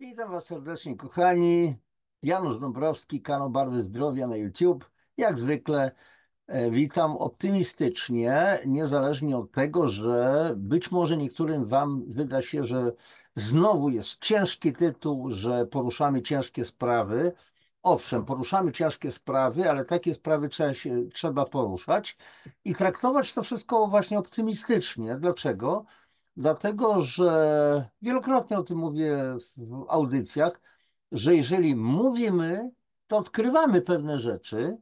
Witam Was serdecznie, kochani. Janusz Dąbrowski, kanał Barwy Zdrowia na YouTube. Jak zwykle witam optymistycznie, niezależnie od tego, że być może niektórym Wam wyda się, że znowu jest ciężki tytuł, że poruszamy ciężkie sprawy. Owszem, poruszamy ciężkie sprawy, ale takie sprawy trzeba poruszać i traktować to wszystko właśnie optymistycznie. Dlaczego? Dlatego, że wielokrotnie o tym mówię w audycjach, że jeżeli mówimy, to odkrywamy pewne rzeczy.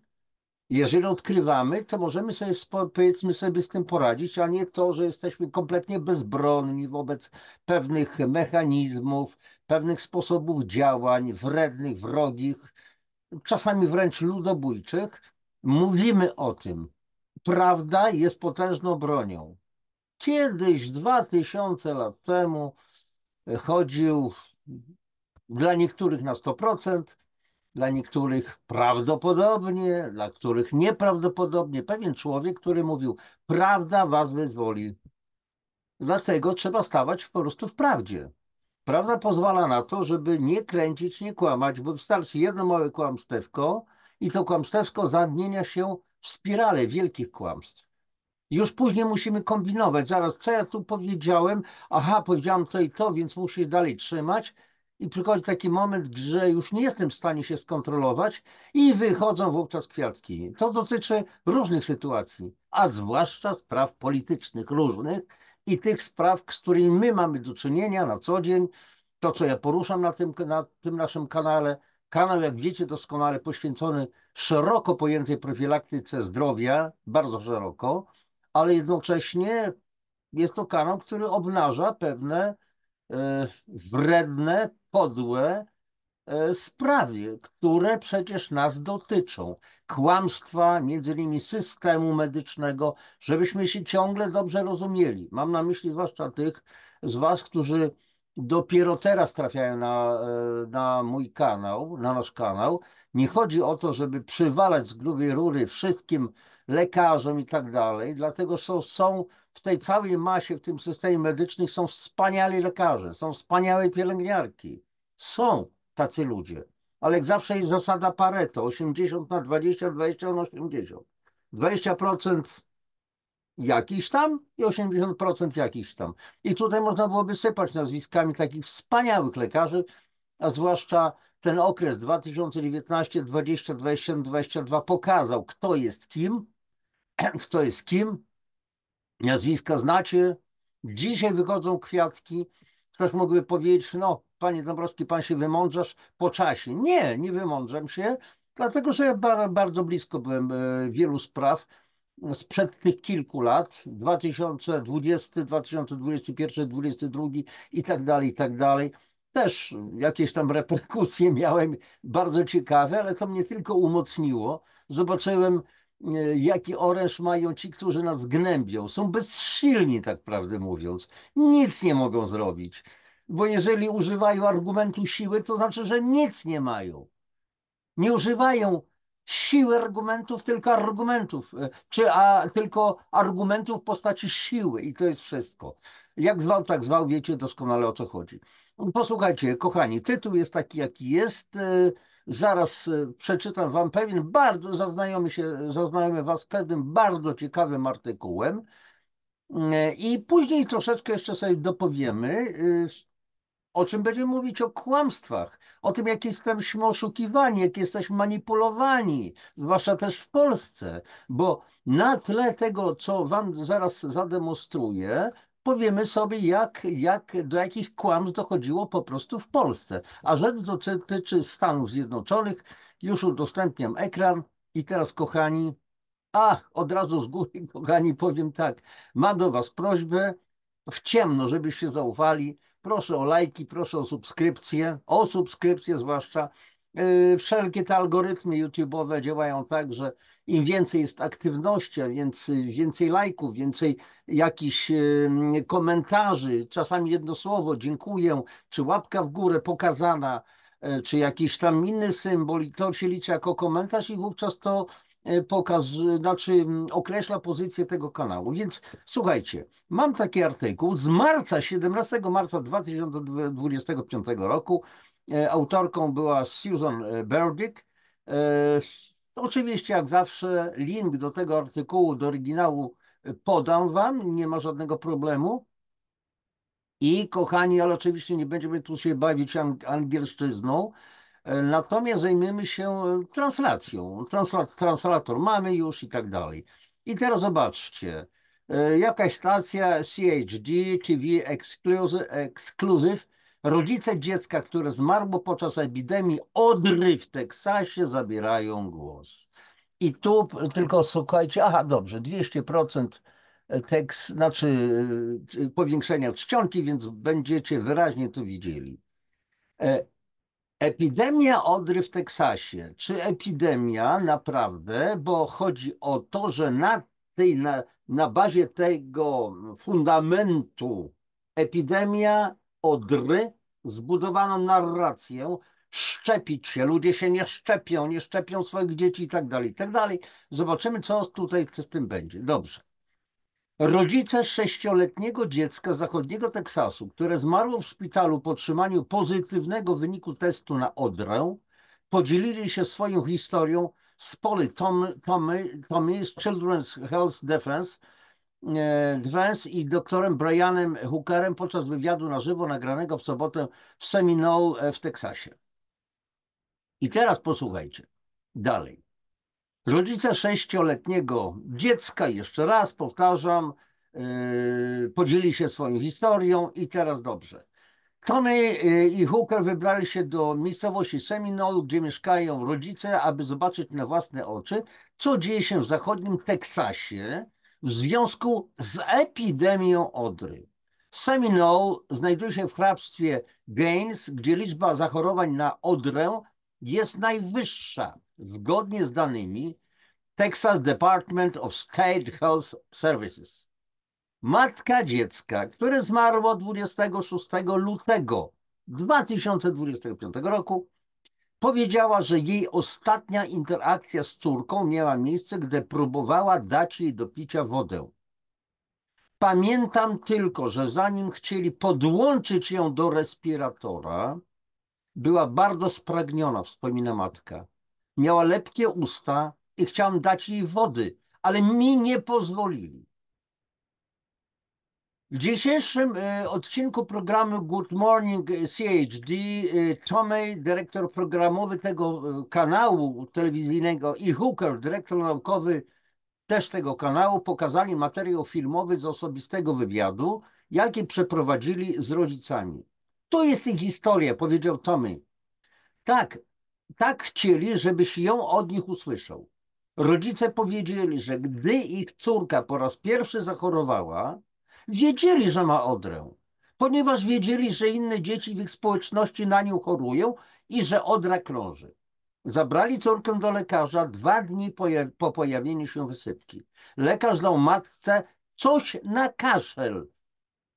Jeżeli odkrywamy, to możemy sobie, powiedzmy sobie, z tym poradzić, a nie to, że jesteśmy kompletnie bezbronni wobec pewnych mechanizmów, pewnych sposobów działań, wrednych, wrogich, czasami wręcz ludobójczych. Mówimy o tym. Prawda jest potężną bronią. Kiedyś, 2000 lat temu, chodził dla niektórych na 100%, dla niektórych prawdopodobnie, dla których nieprawdopodobnie pewien człowiek, który mówił: prawda was wyzwoli. Dlatego trzeba stawać po prostu w prawdzie. Prawda pozwala na to, żeby nie kręcić, nie kłamać, bo wystarczy jedno małe kłamstewko i to kłamstewko zamienia się w spiralę wielkich kłamstw. Już później musimy kombinować. Zaraz, co ja tu powiedziałem? Aha, powiedziałem to i to, więc muszę się dalej trzymać. I przychodzi taki moment, że już nie jestem w stanie się skontrolować i wychodzą wówczas kwiatki. To dotyczy różnych sytuacji, a zwłaszcza spraw politycznych różnych i tych spraw, z którymi my mamy do czynienia na co dzień. To, co ja poruszam na tym naszym kanale. Kanał, jak wiecie, doskonale poświęcony szeroko pojętej profilaktyce zdrowia, bardzo szeroko, ale jednocześnie jest to kanał, który obnaża pewne wredne, podłe sprawy, które przecież nas dotyczą. Kłamstwa, między innymi systemu medycznego, żebyśmy się ciągle dobrze rozumieli. Mam na myśli zwłaszcza tych z Was, którzy dopiero teraz trafiają na mój kanał, na nasz kanał. Nie chodzi o to, żeby przywalać z grubej rury wszystkim lekarzom i tak dalej, dlatego że są w tej całej masie, w tym systemie medycznym są wspaniali lekarze, są wspaniałe pielęgniarki. Są tacy ludzie. Ale jak zawsze jest zasada Pareto, 80/20, 20/80. 20% jakiś tam i 80% jakiś tam. I tutaj można byłoby sypać nazwiskami takich wspaniałych lekarzy, a zwłaszcza ten okres 2019, 20, 21, 22 pokazał, kto jest kim, kto jest kim. Nazwiska znacie. Dzisiaj wychodzą kwiatki. Ktoś mógłby powiedzieć: no, panie Dąbrowski, pan się wymądrzasz po czasie. Nie, nie wymądrzam się, dlatego że ja bardzo blisko byłem wielu spraw sprzed tych kilku lat, 2020, 2021, 2022 i tak dalej, i tak dalej. Też jakieś tam reperkusje miałem bardzo ciekawe, ale to mnie tylko umocniło. Zobaczyłem, jaki oręż mają ci, którzy nas gnębią. Są bezsilni, tak prawdę mówiąc. Nic nie mogą zrobić, bo jeżeli używają argumentu siły, to znaczy, że nic nie mają. Nie używają siły argumentów, tylko argumentów, tylko argumentów w postaci siły i to jest wszystko. Jak zwał, tak zwał, wiecie doskonale, o co chodzi. Posłuchajcie, kochani, tytuł jest taki, jaki jest. Zaraz przeczytam wam pewien bardzo, zaznajomię was pewnym bardzo ciekawym artykułem i później troszeczkę jeszcze sobie dopowiemy, o czym będziemy mówić: o kłamstwach, o tym, jak jesteśmy oszukiwani, jak jesteśmy manipulowani, zwłaszcza też w Polsce, bo na tle tego, co wam zaraz zademonstruję, powiemy sobie, do jakich kłamstw dochodziło po prostu w Polsce. A rzecz dotyczy Stanów Zjednoczonych. Już udostępniam ekran i teraz, kochani, od razu z góry, kochani, powiem tak. Mam do was prośbę, w ciemno, żebyście zaufali. Proszę o lajki, proszę o subskrypcję zwłaszcza. Wszelkie te algorytmy YouTube'owe działają tak, że im więcej jest aktywności, a więc więcej lajków, więcej jakichś komentarzy, czasami jedno słowo dziękuję, czy łapka w górę pokazana, czy jakiś tam inny symbol, i to się liczy jako komentarz i wówczas to określa pozycję tego kanału. Więc słuchajcie, mam taki artykuł z marca, 17 marca 2025 roku. Autorką była Susan Burdick. Oczywiście, jak zawsze, link do tego artykułu, do oryginału podam wam, nie ma żadnego problemu. I kochani, ale oczywiście nie będziemy tu się bawić angielszczyzną, natomiast zajmiemy się translacją. Translator mamy już i tak dalej. I teraz zobaczcie, jakaś stacja CHD TV Exclusive. Rodzice dziecka, które zmarło podczas epidemii odry w Teksasie, zabierają głos. I tu tylko słuchajcie, aha, dobrze, 200% tekst, powiększenia czcionki, więc będziecie wyraźnie to widzieli. E, Epidemia odry w Teksasie. Czy epidemia naprawdę, bo chodzi o to, że na bazie tego fundamentu epidemia odry zbudowano narrację, szczepić się, ludzie się nie szczepią swoich dzieci i tak dalej, i tak dalej. Zobaczymy, co tutaj w tym będzie. Dobrze. Rodzice sześcioletniego dziecka z zachodniego Teksasu, które zmarło w szpitalu po otrzymaniu pozytywnego wyniku testu na odrę, podzielili się swoją historią z Polly Tommy z Children's Health Defense i doktorem Brianem Hookerem podczas wywiadu na żywo nagranego w sobotę w Seminole w Teksasie. I teraz posłuchajcie dalej. Rodzice sześcioletniego dziecka, jeszcze raz powtarzam, podzieli się swoją historią i teraz dobrze. Tommy i Hooker wybrali się do miejscowości Seminole, gdzie mieszkają rodzice, aby zobaczyć na własne oczy, co dzieje się w zachodnim Teksasie w związku z epidemią odry. Seminole znajduje się w hrabstwie Gaines, gdzie liczba zachorowań na odrę jest najwyższa. Zgodnie z danymi Texas Department of State Health Services. Matka dziecka, które zmarło 26 lutego 2025 roku, powiedziała, że jej ostatnia interakcja z córką miała miejsce, gdy próbowała dać jej do picia wodę. Pamiętam tylko, że zanim chcieli podłączyć ją do respiratora, była bardzo spragniona, wspomina matka. Miała lepkie usta i chciałam dać jej wody, ale mi nie pozwolili. W dzisiejszym odcinku programu Good Morning CHD Tomei, dyrektor programowy tego kanału telewizyjnego, i Hooker, dyrektor naukowy też tego kanału, pokazali materiał filmowy z osobistego wywiadu, jaki przeprowadzili z rodzicami. To jest ich historia, powiedział Tomei. Tak chcieli, żebyś ją od nich usłyszał. Rodzice powiedzieli, że gdy ich córka po raz pierwszy zachorowała, wiedzieli, że ma odrę, ponieważ wiedzieli, że inne dzieci w ich społeczności na nią chorują i że odra krąży. Zabrali córkę do lekarza 2 dni po pojawieniu się wysypki. Lekarz dał matce coś na kaszel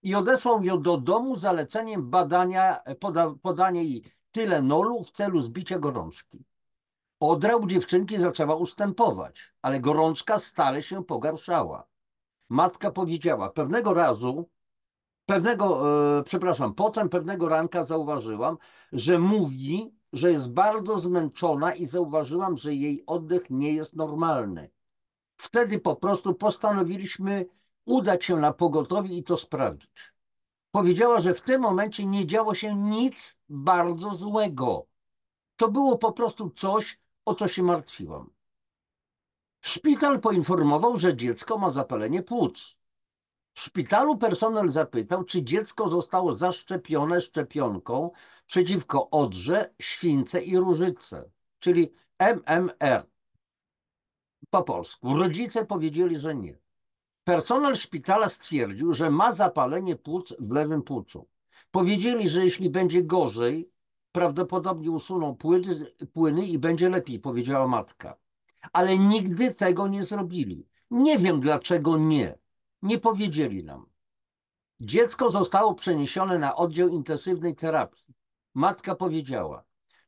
i odesłał ją do domu z zaleceniem podania jej Tylenolu w celu zbicia gorączki. Odra u dziewczynki zaczęła ustępować, ale gorączka stale się pogarszała. Matka powiedziała, potem pewnego ranka zauważyłam, że mówi, że jest bardzo zmęczona i zauważyłam, że jej oddech nie jest normalny. Wtedy po prostu postanowiliśmy udać się na pogotowie i to sprawdzić. Powiedziała, że w tym momencie nie działo się nic bardzo złego. To było po prostu coś, o co się martwiłam. Szpital poinformował, że dziecko ma zapalenie płuc. W szpitalu personel zapytał, czy dziecko zostało zaszczepione szczepionką przeciwko odrze, śwince i różyce, czyli MMR po polsku. Rodzice powiedzieli, że nie. Personel szpitala stwierdził, że ma zapalenie płuc w lewym płucu. Powiedzieli, że jeśli będzie gorzej, prawdopodobnie usuną płyny i będzie lepiej, powiedziała matka. Ale nigdy tego nie zrobili. Nie wiem, dlaczego nie. Nie powiedzieli nam. Dziecko zostało przeniesione na oddział intensywnej terapii. Matka powiedziała,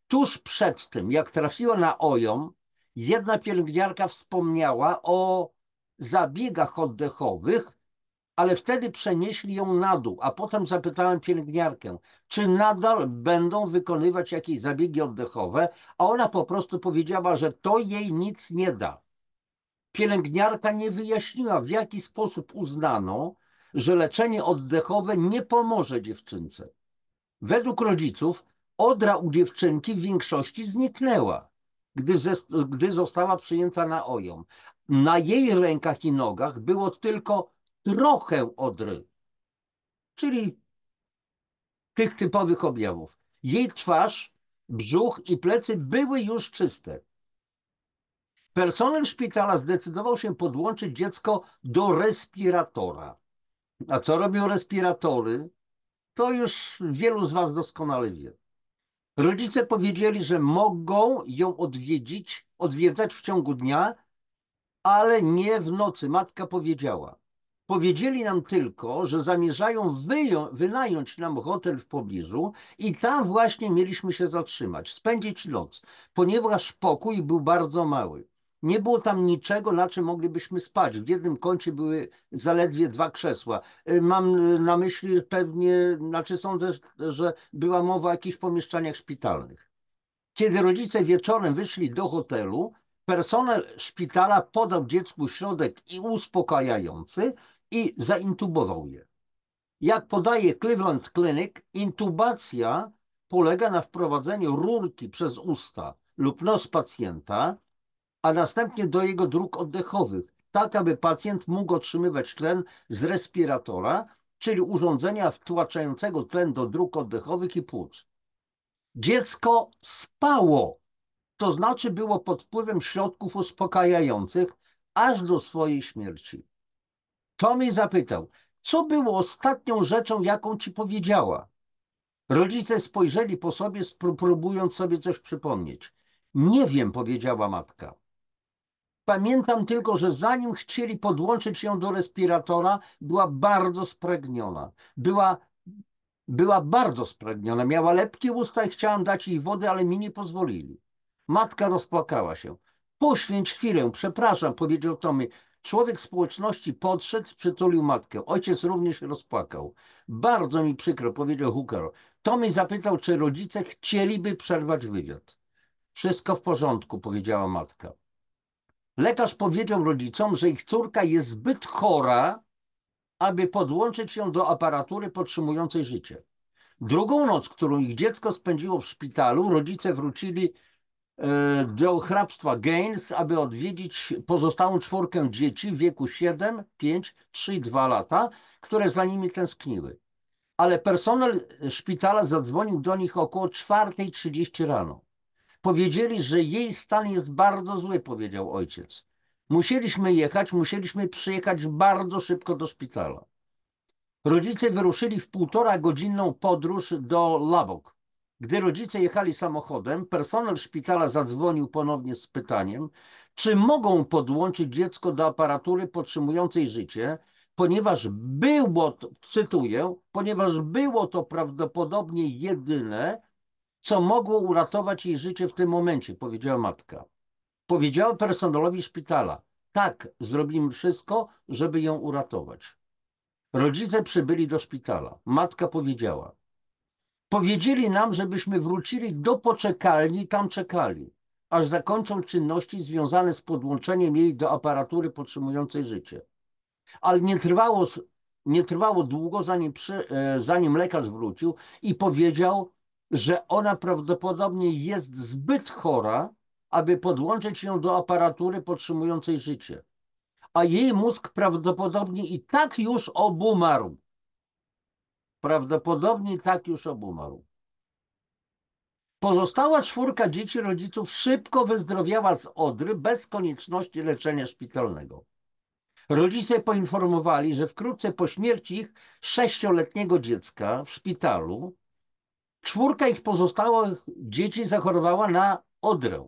tuż przed tym, jak trafiła na OJOM, Jedna pielęgniarka wspomniała o zabiegach oddechowych, ale wtedy przenieśli ją na dół, a potem zapytałem pielęgniarkę, czy nadal będą wykonywać jakieś zabiegi oddechowe, a ona po prostu powiedziała, że to jej nic nie da. Pielęgniarka nie wyjaśniła, w jaki sposób uznano, że leczenie oddechowe nie pomoże dziewczynce. Według rodziców odra u dziewczynki w większości zniknęła, gdy została przyjęta na OJOM. Na jej rękach i nogach było tylko trochę odry, czyli tych typowych objawów. Jej twarz, brzuch i plecy były już czyste. Personel szpitala zdecydował się podłączyć dziecko do respiratora. A co robią respiratory? To już wielu z Was doskonale wie. Rodzice powiedzieli, że mogą ją odwiedzać w ciągu dnia, ale nie w nocy. Matka powiedziała. Powiedzieli nam tylko, że zamierzają wynająć nam hotel w pobliżu i tam właśnie mieliśmy się zatrzymać, spędzić noc, ponieważ pokój był bardzo mały. Nie było tam niczego, na czym moglibyśmy spać. W jednym kącie były zaledwie 2 krzesła. Mam na myśli pewnie, znaczy sądzę, że była mowa o jakichś pomieszczeniach szpitalnych. Kiedy rodzice wieczorem wyszli do hotelu, personel szpitala podał dziecku środek uspokajający i zaintubował je. Jak podaje Cleveland Clinic, intubacja polega na wprowadzeniu rurki przez usta lub nos pacjenta, a następnie do jego dróg oddechowych, tak aby pacjent mógł otrzymywać tlen z respiratora, czyli urządzenia wtłaczającego tlen do dróg oddechowych i płuc. Dziecko spało, to znaczy było pod wpływem środków uspokajających aż do swojej śmierci. Tommy zapytał, co było ostatnią rzeczą, jaką ci powiedziała? Rodzice spojrzeli po sobie, próbując sobie coś przypomnieć. Nie wiem, powiedziała matka. Pamiętam tylko, że zanim chcieli podłączyć ją do respiratora, była bardzo spragniona. Była bardzo spragniona, miała lepkie usta i chciałam dać jej wody, ale mi nie pozwolili. Matka rozpłakała się. Poświęć chwilę, przepraszam, powiedział Tommy. Człowiek społeczności podszedł, przytulił matkę. Ojciec również się rozpłakał. Bardzo mi przykro, powiedział Hooker. Tommy zapytał, czy rodzice chcieliby przerwać wywiad. Wszystko w porządku, powiedziała matka. Lekarz powiedział rodzicom, że ich córka jest zbyt chora, aby podłączyć ją do aparatury podtrzymującej życie. Drugą noc, którą ich dziecko spędziło w szpitalu, rodzice wrócili do hrabstwa Gaines, aby odwiedzić pozostałą 4 dzieci w wieku 7, 5, 3 i 2 lata, które za nimi tęskniły. Ale personel szpitala zadzwonił do nich około 4:30 rano. Powiedzieli, że jej stan jest bardzo zły, powiedział ojciec. Musieliśmy przyjechać bardzo szybko do szpitala. Rodzice wyruszyli w 1,5-godzinną podróż do Lubbock. Gdy rodzice jechali samochodem, personel szpitala zadzwonił ponownie z pytaniem, czy mogą podłączyć dziecko do aparatury podtrzymującej życie, ponieważ było to, cytuję, ponieważ było to prawdopodobnie jedyne, co mogło uratować jej życie w tym momencie, powiedziała matka. Powiedziała personelowi szpitala, tak, zrobimy wszystko, żeby ją uratować. Rodzice przybyli do szpitala. Matka powiedziała, powiedzieli nam, żebyśmy wrócili do poczekalni i tam czekali, aż zakończą czynności związane z podłączeniem jej do aparatury podtrzymującej życie. Ale nie trwało długo, zanim lekarz wrócił i powiedział, że ona prawdopodobnie jest zbyt chora, aby podłączyć ją do aparatury podtrzymującej życie. A jej mózg prawdopodobnie i tak już obumarł. Prawdopodobnie tak już obumarł. Pozostała 4 dzieci rodziców szybko wyzdrowiała z odry bez konieczności leczenia szpitalnego. Rodzice poinformowali, że wkrótce po śmierci ich 6-letniego dziecka w szpitalu 4 ich pozostałych dzieci zachorowała na odrę.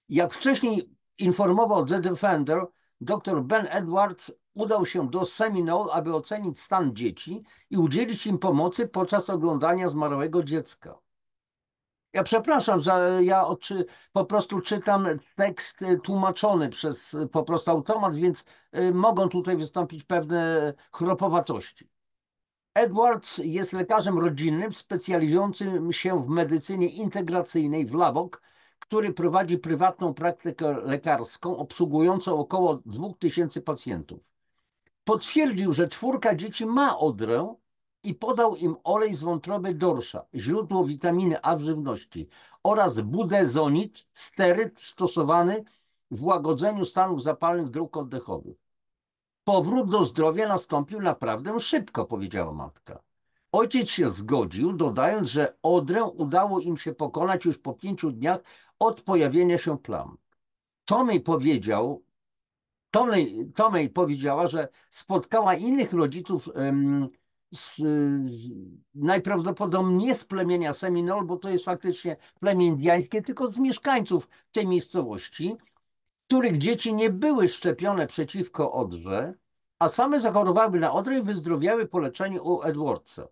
Jak wcześniej informował The Defender, dr Ben Edwards udał się do Seminole, aby ocenić stan dzieci i udzielić im pomocy podczas oglądania zmarłego dziecka. Ja przepraszam, że ja po prostu czytam tekst tłumaczony przez po prostu automat, więc mogą tutaj wystąpić pewne chropowatości. Edwards jest lekarzem rodzinnym specjalizującym się w medycynie integracyjnej w Lubbock, który prowadzi prywatną praktykę lekarską obsługującą około 2000 pacjentów. Potwierdził, że czwórka dzieci ma odrę i podał im olej z wątroby dorsza, źródło witaminy A w żywności oraz budezonid, steryd stosowany w łagodzeniu stanów zapalnych dróg oddechowych. Powrót do zdrowia nastąpił naprawdę szybko, powiedziała matka. Ojciec się zgodził, dodając, że odrę udało im się pokonać już po 5 dniach od pojawienia się plam. Tomej powiedział, Tomej powiedziała, że spotkała innych rodziców najprawdopodobniej nie z plemienia Seminole, bo to jest faktycznie plemię indyjskie, tylko z mieszkańców tej miejscowości, których dzieci nie były szczepione przeciwko odrze, a same zachorowały na odrę i wyzdrowiały po leczeniu u Edwardsa.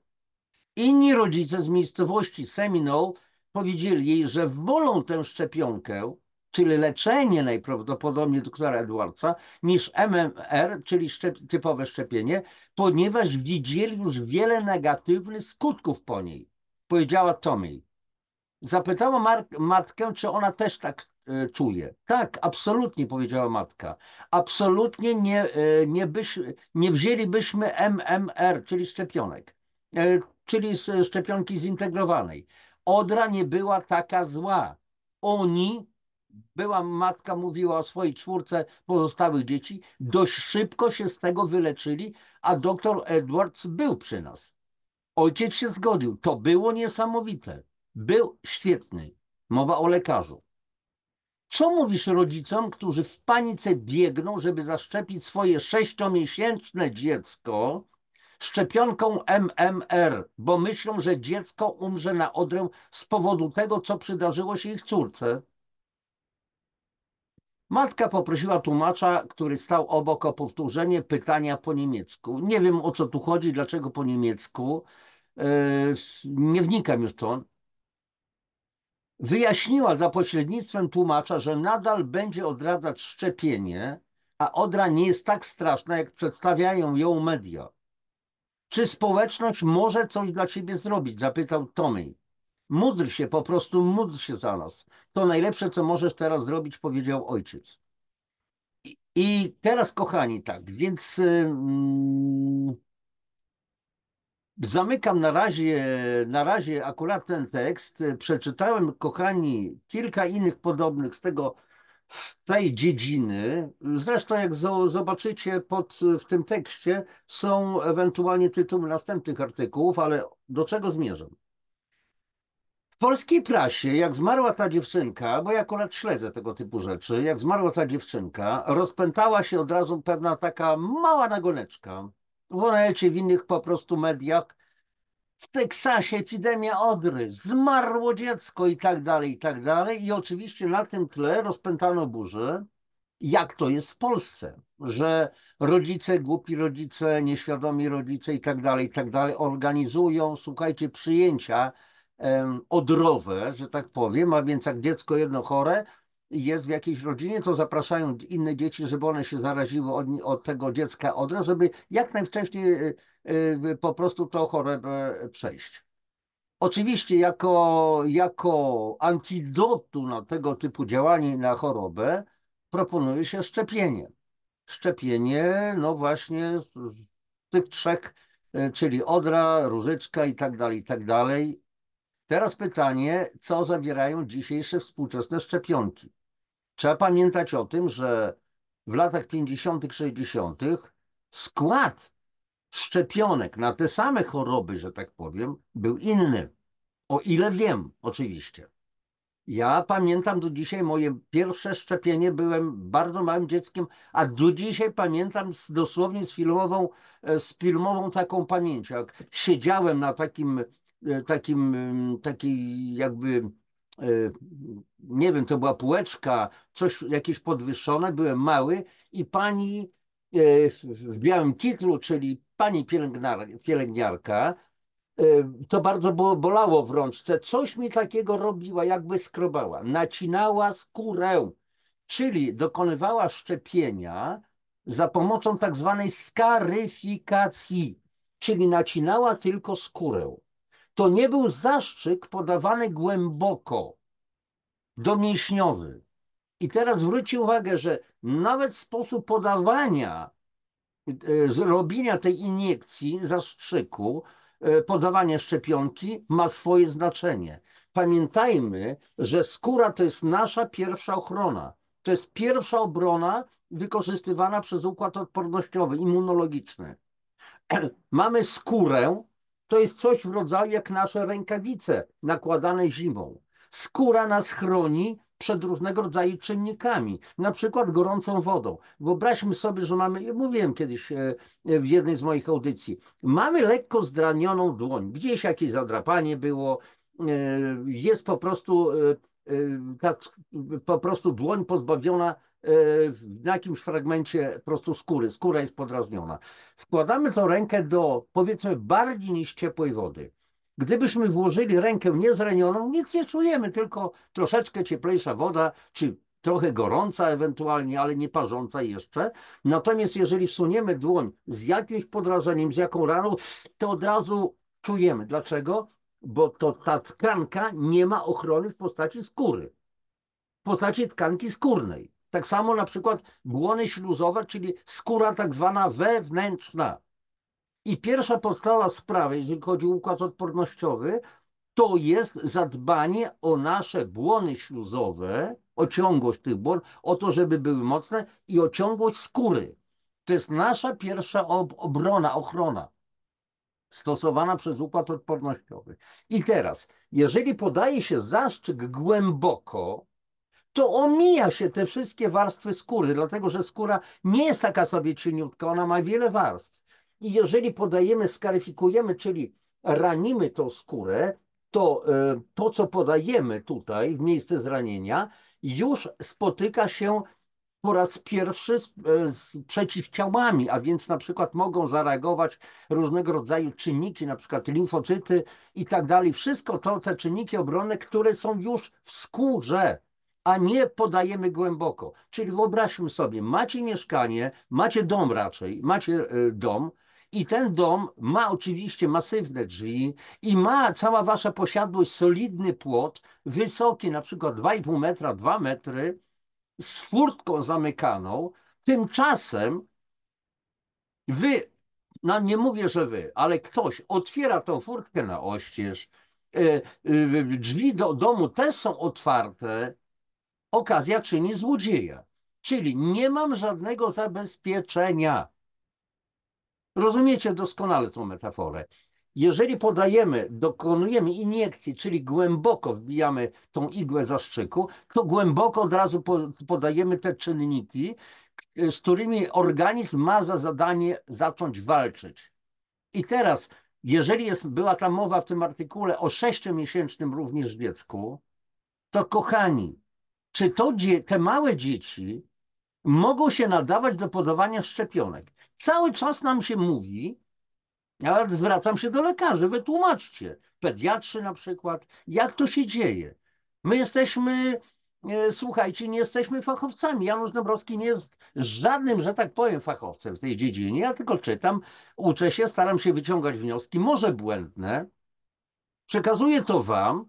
Inni rodzice z miejscowości Seminole powiedzieli jej, że wolą tę szczepionkę, czyli leczenie najprawdopodobniej doktora Edwardsa, niż MMR, czyli typowe szczepienie, ponieważ widzieli już wiele negatywnych skutków po niej, powiedziała Tommy. Zapytała matkę, czy ona też tak czuje. Tak, absolutnie, powiedziała matka. Absolutnie nie wzięlibyśmy MMR, czyli szczepionek, czyli szczepionki zintegrowanej. Odra nie była taka zła. Oni, matka mówiła o swojej czwórce pozostałych dzieci, dość szybko się z tego wyleczyli, a doktor Edwards był przy nas. Ojciec się zgodził. To było niesamowite. Był świetny. Mowa o lekarzu. Co mówisz rodzicom, którzy w panice biegną, żeby zaszczepić swoje 6-miesięczne dziecko szczepionką MMR, bo myślą, że dziecko umrze na odrę z powodu tego, co przydarzyło się ich córce? Matka poprosiła tłumacza, który stał obok, o powtórzenie pytania po niemiecku. Nie wiem, o co tu chodzi, dlaczego po niemiecku. Nie wnikam już w to. Wyjaśniła za pośrednictwem tłumacza, że nadal będzie odradzać szczepienie, a odra nie jest tak straszna, jak przedstawiają ją media. Czy społeczność może coś dla ciebie zrobić? Zapytał Tommy. Módl się, po prostu módl się za nas. To najlepsze, co możesz teraz zrobić, powiedział ojciec. I teraz, kochani, tak, więc zamykam na razie akurat ten tekst. Przeczytałem, kochani, kilka innych podobnych z tej dziedziny. Zresztą, jak zobaczycie w tym tekście, są ewentualnie tytuły następnych artykułów, ale do czego zmierzam? W polskiej prasie, jak zmarła ta dziewczynka, bo ja akurat śledzę tego typu rzeczy, jak zmarła ta dziewczynka, rozpętała się od razu pewna taka mała nagoneczka. W Onecie, w innych po prostu mediach. W Teksasie epidemia odry, zmarło dziecko i tak dalej, i tak dalej. I oczywiście na tym tle rozpętano burzę, jak to jest w Polsce, że rodzice, głupi rodzice, nieświadomi rodzice i tak dalej organizują, słuchajcie, przyjęcia odrowe, że tak powiem, a więc jak dziecko jedno chore jest w jakiejś rodzinie, to zapraszają inne dzieci, żeby one się zaraziły od tego dziecka odrę, żeby jak najwcześniej po prostu tą chorobę przejść. Oczywiście jako antidotum na tego typu działanie na chorobę proponuje się szczepienie. Szczepienie, no właśnie tych trzech, czyli odra, różyczka i tak dalej, i tak dalej. Teraz pytanie, co zawierają dzisiejsze współczesne szczepionki? Trzeba pamiętać o tym, że w latach 50., 60. skład szczepionek na te same choroby, że tak powiem, był inny. O ile wiem, oczywiście. Ja pamiętam do dzisiaj moje pierwsze szczepienie, byłem bardzo małym dzieckiem, a do dzisiaj pamiętam dosłownie z filmową taką pamięcią. Jak siedziałem na takiej jakby, e, nie wiem, to była półeczka, coś jakieś podwyższone, byłem mały i pani w białym kitlu, czyli pani pielęgniarka, To bardzo bolało w rączce. Coś mi takiego robiła, jakby skrobała. Nacinała skórę, czyli dokonywała szczepienia za pomocą tak zwanej skaryfikacji, czyli nacinała tylko skórę. To nie był zastrzyk podawany głęboko, domięśniowy. I teraz zwróćcie uwagę, że nawet sposób podawania, zrobienia tej iniekcji, zastrzyku, podawanie szczepionki ma swoje znaczenie. Pamiętajmy, że skóra to jest nasza pierwsza ochrona. To jest pierwsza obrona wykorzystywana przez układ odpornościowy, immunologiczny. Mamy skórę, to jest coś w rodzaju jak nasze rękawice nakładane zimą. Skóra nas chroni przed różnego rodzaju czynnikami, na przykład gorącą wodą. Wyobraźmy sobie, że mamy, mówiłem kiedyś w jednej z moich audycji, mamy lekko zranioną dłoń, gdzieś jakieś zadrapanie było, jest po prostu, tak, po prostu dłoń pozbawiona na jakimś fragmencie po prostu skóry, skóra jest podrażniona. Wkładamy tą rękę do, powiedzmy, bardziej niż ciepłej wody. Gdybyśmy włożyli rękę niezranioną, nic nie czujemy, tylko troszeczkę cieplejsza woda, czy trochę gorąca ewentualnie, ale nie parząca jeszcze. Natomiast jeżeli wsuniemy dłoń z jakimś podrażeniem, z jaką raną, to od razu czujemy. Dlaczego? Bo to ta tkanka nie ma ochrony w postaci skóry, w postaci tkanki skórnej. Tak samo na przykład błony śluzowe, czyli skóra tak zwana wewnętrzna. I pierwsza podstawowa sprawa, jeżeli chodzi o układ odpornościowy, to jest zadbanie o nasze błony śluzowe, o ciągłość tych błon, o to, żeby były mocne i o ciągłość skóry. To jest nasza pierwsza obrona, ochrona stosowana przez układ odpornościowy. I teraz, jeżeli podaje się zastrzyk głęboko, to omija się te wszystkie warstwy skóry, dlatego że skóra nie jest taka sobie cieniutka, ona ma wiele warstw. I jeżeli podajemy, skaryfikujemy, czyli ranimy tą skórę, to to, co podajemy tutaj w miejsce zranienia, już spotyka się po raz pierwszy z przeciwciałami, a więc na przykład mogą zareagować różnego rodzaju czynniki, na przykład limfocyty i tak dalej. Wszystko to, te czynniki obronne, które są już w skórze, a nie podajemy głęboko. Czyli wyobraźmy sobie, macie mieszkanie, macie dom raczej, macie dom, i ten dom ma oczywiście masywne drzwi i ma cała wasza posiadłość solidny płot, wysoki na przykład 2,5 metra, 2 metry, z furtką zamykaną. Tymczasem wy, no nie mówię, że wy, ale ktoś otwiera tą furtkę na oścież, drzwi do domu też są otwarte, okazja czyni złodzieja. Czyli nie mam żadnego zabezpieczenia. Rozumiecie doskonale tą metaforę. Jeżeli podajemy, dokonujemy iniekcji, czyli głęboko wbijamy tą igłę zastrzyku, to głęboko od razu podajemy te czynniki, z którymi organizm ma za zadanie zacząć walczyć. I teraz, jeżeli była tam mowa w tym artykule o 6-miesięcznym również dziecku, to kochani, czy te małe dzieci mogą się nadawać do podawania szczepionek? Cały czas nam się mówi, ja zwracam się do lekarzy, wytłumaczcie, pediatrzy na przykład, jak to się dzieje. My jesteśmy, słuchajcie, nie jesteśmy fachowcami. Janusz Dąbrowski nie jest żadnym, że tak powiem, fachowcem w tej dziedzinie. Ja tylko czytam, uczę się, staram się wyciągać wnioski, może błędne. Przekazuję to wam.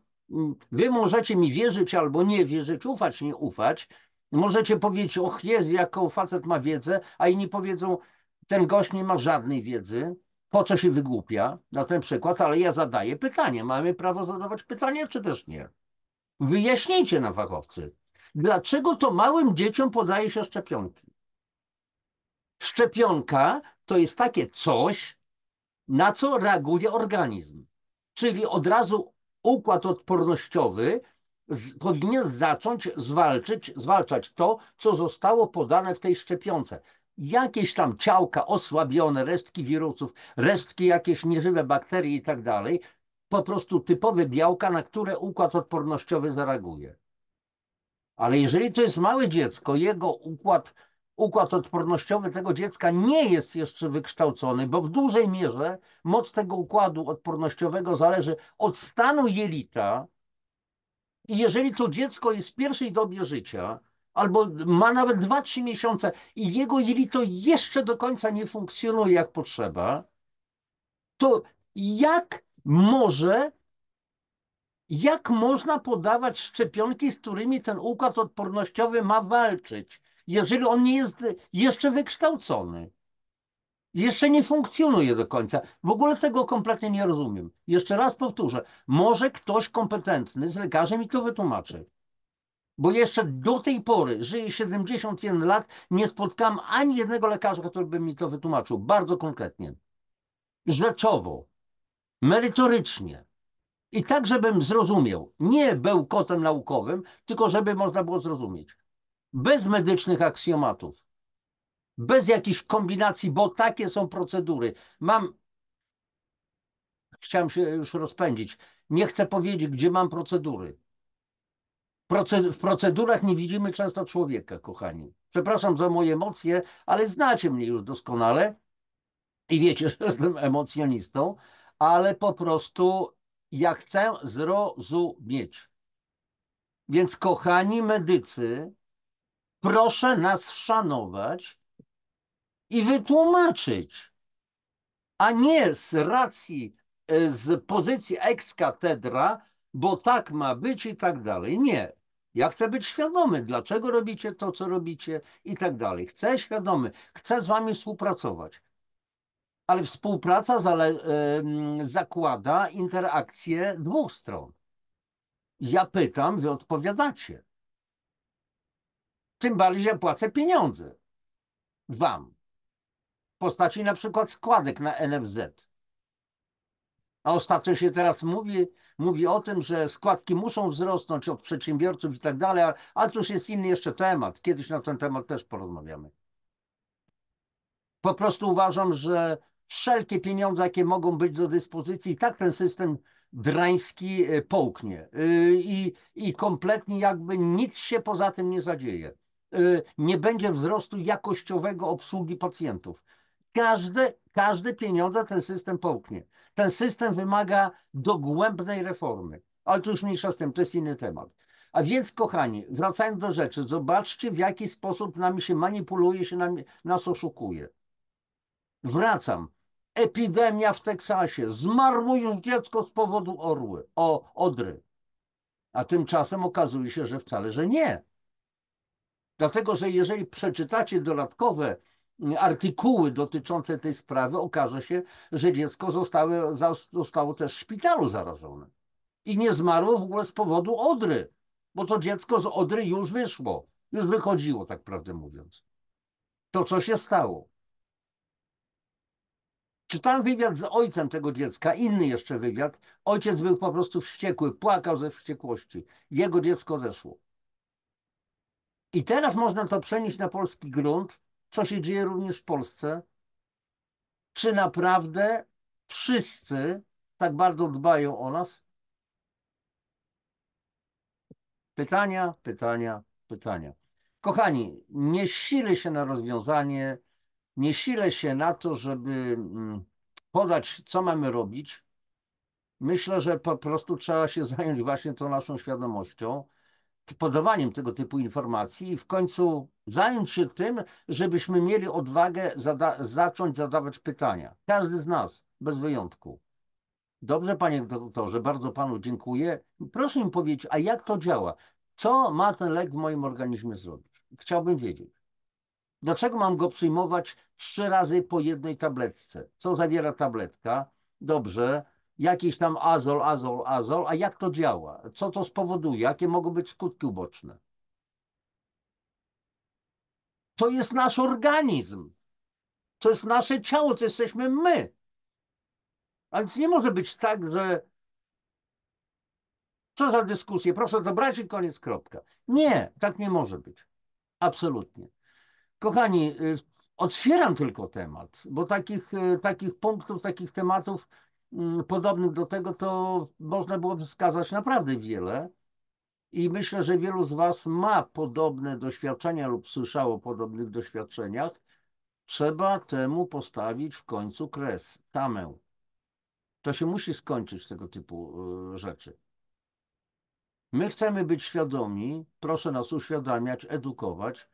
Wy możecie mi wierzyć albo nie wierzyć, ufać, nie ufać. Możecie powiedzieć, och Jezu, jaką facet ma wiedzę, a inni powiedzą, ten gość nie ma żadnej wiedzy, po co się wygłupia, na ten przykład, ale ja zadaję pytanie. Mamy prawo zadawać pytania, czy też nie? Wyjaśnijcie nam, fachowcy, dlaczego to małym dzieciom podaje się szczepionki? Szczepionka to jest takie coś, na co reaguje organizm. Czyli od razu układ odpornościowy powinien zacząć zwalczać to, co zostało podane w tej szczepionce. Jakieś tam ciałka osłabione, resztki wirusów, resztki jakieś nieżywe bakterie i tak dalej, po prostu typowe białka, na które układ odpornościowy zareaguje. Ale jeżeli to jest małe dziecko, jego układ układ odpornościowy tego dziecka nie jest jeszcze wykształcony, bo w dużej mierze moc tego układu odpornościowego zależy od stanu jelita. I jeżeli to dziecko jest w pierwszej dobie życia, albo ma nawet 2-3 miesiące i jego jelito jeszcze do końca nie funkcjonuje jak potrzeba, to jak może, jak można podawać szczepionki, z którymi ten układ odpornościowy ma walczyć, jeżeli on nie jest jeszcze wykształcony? Jeszcze nie funkcjonuje do końca. W ogóle tego kompletnie nie rozumiem. Jeszcze raz powtórzę. Może ktoś kompetentny z lekarzem mi to wytłumaczy. Bo jeszcze do tej pory, żyję 71 lat, nie spotkałem ani jednego lekarza, który by mi to wytłumaczył. Bardzo konkretnie. Rzeczowo, merytorycznie. I tak, żebym zrozumiał. Nie bełkotem naukowym, tylko żeby można było zrozumieć. Bez medycznych aksjomatów. Bez jakichś kombinacji, bo takie są procedury. Chciałem się już rozpędzić. Nie chcę powiedzieć, gdzie mam procedury. W procedurach nie widzimy często człowieka, kochani. Przepraszam za moje emocje, ale znacie mnie już doskonale i wiecie, że jestem emocjonistą, ale po prostu ja chcę zrozumieć. Więc, kochani medycy, proszę nas szanować i wytłumaczyć, a nie z racji, z pozycji ex cathedra, bo tak ma być i tak dalej. Nie. Ja chcę być świadomy, dlaczego robicie to, co robicie i tak dalej. Chcę świadomy, chcę z wami współpracować. Ale współpraca zakłada interakcję dwóch stron. Ja pytam, wy odpowiadacie. Tym bardziej, że płacę pieniądze wam w postaci na przykład składek na NFZ. A ostatnio się teraz mówi o tym, że składki muszą wzrosnąć od przedsiębiorców i tak dalej, ale to już jest inny jeszcze temat. Kiedyś na ten temat też porozmawiamy. Po prostu uważam, że wszelkie pieniądze, jakie mogą być do dyspozycji, i tak ten system drański połknie. I kompletnie jakby nic się poza tym nie zadzieje. Nie będzie wzrostu jakościowego obsługi pacjentów. Każde pieniądze ten system połknie. Ten system wymaga dogłębnej reformy. Ale to już mniejsza z tym, to jest inny temat. A więc, kochani, wracając do rzeczy, zobaczcie, w jaki sposób nami się manipuluje, nas oszukuje. Wracam. Epidemia w Teksasie. Zmarło już dziecko z powodu odry. A tymczasem okazuje się, że wcale, że nie. Dlatego, że jeżeli przeczytacie dodatkowe artykuły dotyczące tej sprawy, okaże się, że dziecko zostało też w szpitalu zarażone. I nie zmarło w ogóle z powodu odry, bo to dziecko z odry już wyszło. Już wychodziło, tak prawdę mówiąc. To, co się stało. Czytałem wywiad z ojcem tego dziecka, inny jeszcze wywiad. Ojciec był po prostu wściekły, płakał ze wściekłości. Jego dziecko zeszło. I teraz można to przenieść na polski grunt, co się dzieje również w Polsce. Czy naprawdę wszyscy tak bardzo dbają o nas? Pytania, pytania, pytania. Kochani, nie silę się na rozwiązanie, nie silę się na to, żeby podać, co mamy robić. Myślę, że po prostu trzeba się zająć właśnie tą naszą świadomością, podawaniem tego typu informacji i w końcu zająć się tym, żebyśmy mieli odwagę zacząć zadawać pytania. Każdy z nas, bez wyjątku. Dobrze, panie doktorze, bardzo panu dziękuję. Proszę mi powiedzieć, a jak to działa? Co ma ten lek w moim organizmie zrobić? Chciałbym wiedzieć. Dlaczego mam go przyjmować 3 razy po jednej tabletce? Co zawiera tabletka? Dobrze. Jakiś tam azol, a jak to działa? Co to spowoduje? Jakie mogą być skutki uboczne? To jest nasz organizm. To jest nasze ciało, to jesteśmy my. A więc nie może być tak, że co za dyskusję, proszę to brać i koniec, kropka. Nie, tak nie może być. Absolutnie. Kochani, otwieram tylko temat, bo takich punktów, takich tematów podobnych do tego to można było wskazać naprawdę wiele. I myślę, że wielu z Was ma podobne doświadczenia lub słyszało o podobnych doświadczeniach. Trzeba temu postawić w końcu kres, tamę. To się musi skończyć, tego typu rzeczy. My chcemy być świadomi, proszę nas uświadamiać, edukować,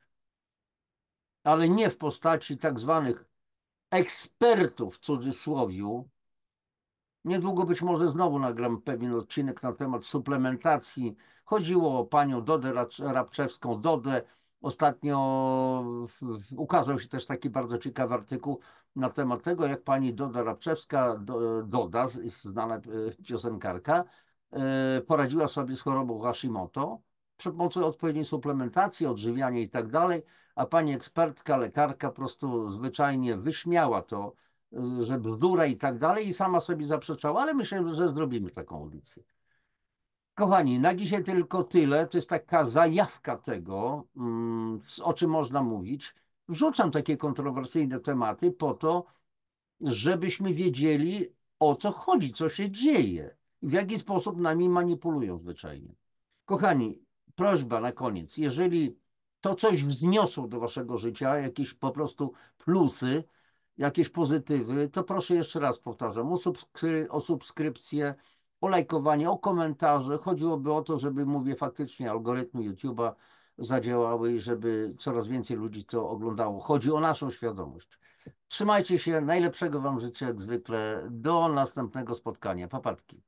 ale nie w postaci tak zwanych ekspertów w cudzysłowiu. Niedługo być może znowu nagram pewien odcinek na temat suplementacji. Chodziło o panią Dodę Rabczewską, Dodę. Ostatnio ukazał się też taki bardzo ciekawy artykuł na temat tego, jak pani Doda Rabczewska, Doda, znana piosenkarka, poradziła sobie z chorobą Hashimoto przy pomocy odpowiedniej suplementacji, odżywiania i tak dalej, a pani ekspertka, lekarka po prostu zwyczajnie wyśmiała to, że bzdura i tak dalej, i sama sobie zaprzeczała, ale myślę, że zrobimy taką audycję. Kochani, na dzisiaj tylko tyle. To jest taka zajawka tego, o czym można mówić. Wrzucam takie kontrowersyjne tematy po to, żebyśmy wiedzieli, o co chodzi, co się dzieje i w jaki sposób nami manipulują zwyczajnie. Kochani, prośba na koniec, jeżeli to coś wzniosło do waszego życia, jakieś po prostu plusy, jakieś pozytywy, to proszę jeszcze raz powtarzam, o subskrypcję, o lajkowanie, o komentarze. Chodziłoby o to, żeby, mówię, faktycznie algorytmy YouTube'a zadziałały i żeby coraz więcej ludzi to oglądało. Chodzi o naszą świadomość. Trzymajcie się, najlepszego wam życzę jak zwykle. Do następnego spotkania. Papatki.